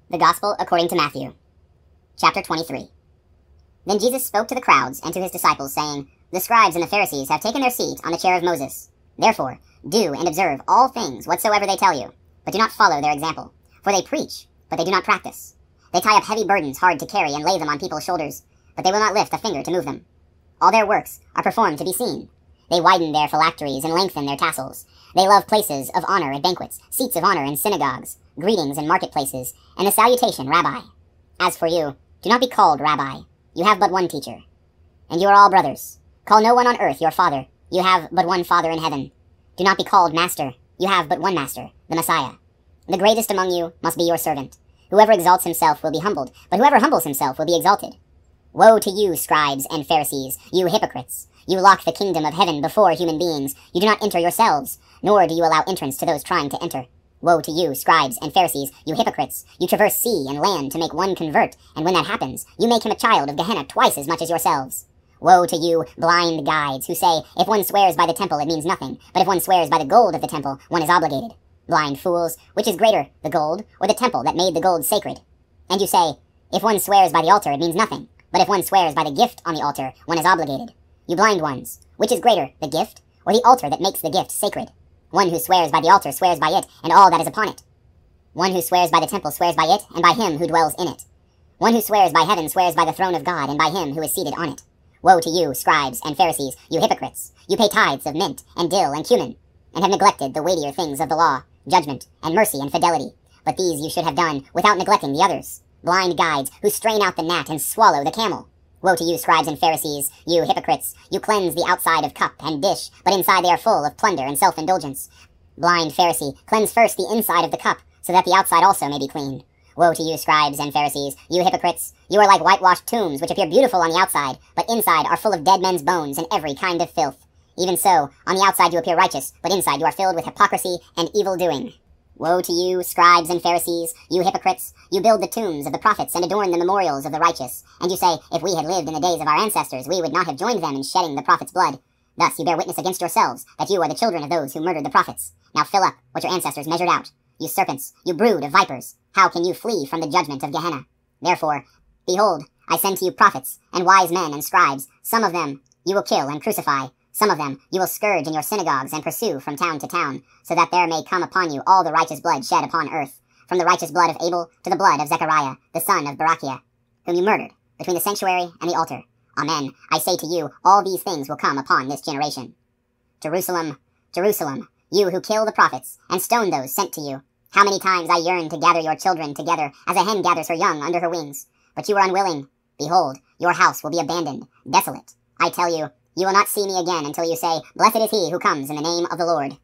The Gospel according to Matthew, chapter 23. Then Jesus spoke to the crowds and to his disciples, saying, The scribes and the Pharisees have taken their seat on the chair of Moses. Therefore, do and observe all things whatsoever they tell you, but do not follow their example. For they preach, but they do not practice. They tie up heavy burdens hard to carry and lay them on people's shoulders, but they will not lift a finger to move them. All their works are performed to be seen. They widen their phylacteries and lengthen their tassels. They love places of honor at banquets, seats of honor in synagogues, greetings in marketplaces, and the salutation, Rabbi. As for you, do not be called Rabbi. You have but one teacher. And you are all brothers. Call no one on earth your father. You have but one Father in heaven. Do not be called Master. You have but one Master, the Messiah. The greatest among you must be your servant. Whoever exalts himself will be humbled, but whoever humbles himself will be exalted. Woe to you, scribes and Pharisees, you hypocrites! You lock the kingdom of heaven before human beings. You do not enter yourselves, nor do you allow entrance to those trying to enter. Woe to you, scribes and Pharisees, you hypocrites! You traverse sea and land to make one convert, and when that happens, you make him a child of Gehenna twice as much as yourselves. Woe to you, blind guides, who say, if one swears by the temple, it means nothing, but if one swears by the gold of the temple, one is obligated. Blind fools, which is greater, the gold, or the temple that made the gold sacred? And you say, if one swears by the altar, it means nothing, but if one swears by the gift on the altar, one is obligated. You blind ones, which is greater, the gift, or the altar that makes the gift sacred? One who swears by the altar swears by it, and all that is upon it. One who swears by the temple swears by it, and by him who dwells in it. One who swears by heaven swears by the throne of God, and by him who is seated on it. Woe to you, scribes and Pharisees, you hypocrites! You pay tithes of mint, and dill, and cumin, and have neglected the weightier things of the law, judgment, and mercy, and fidelity. But these you should have done without neglecting the others. Blind guides, who strain out the gnat and swallow the camel. Woe to you, scribes and Pharisees, you hypocrites! You cleanse the outside of cup and dish, but inside they are full of plunder and self-indulgence. Blind Pharisee, cleanse first the inside of the cup, so that the outside also may be clean. Woe to you, scribes and Pharisees, you hypocrites! You are like whitewashed tombs, which appear beautiful on the outside, but inside are full of dead men's bones and every kind of filth. Even so, on the outside you appear righteous, but inside you are filled with hypocrisy and evil doing. Woe to you, scribes and Pharisees, you hypocrites! You build the tombs of the prophets and adorn the memorials of the righteous. And you say, if we had lived in the days of our ancestors, we would not have joined them in shedding the prophets' blood. Thus you bear witness against yourselves, that you are the children of those who murdered the prophets. Now fill up what your ancestors measured out. You serpents, you brood of vipers, how can you flee from the judgment of Gehenna? Therefore, behold, I send to you prophets, and wise men and scribes. Some of them you will kill and crucify. Some of them you will scourge in your synagogues and pursue from town to town, so that there may come upon you all the righteous blood shed upon earth, from the righteous blood of Abel to the blood of Zechariah, the son of Barachiah, whom you murdered, between the sanctuary and the altar. Amen. I say to you, all these things will come upon this generation. Jerusalem, Jerusalem, you who kill the prophets, and stone those sent to you. How many times I yearned to gather your children together, as a hen gathers her young under her wings. But you were unwilling. Behold, your house will be abandoned, desolate. I tell you, you will not see me again until you say, Blessed is he who comes in the name of the Lord.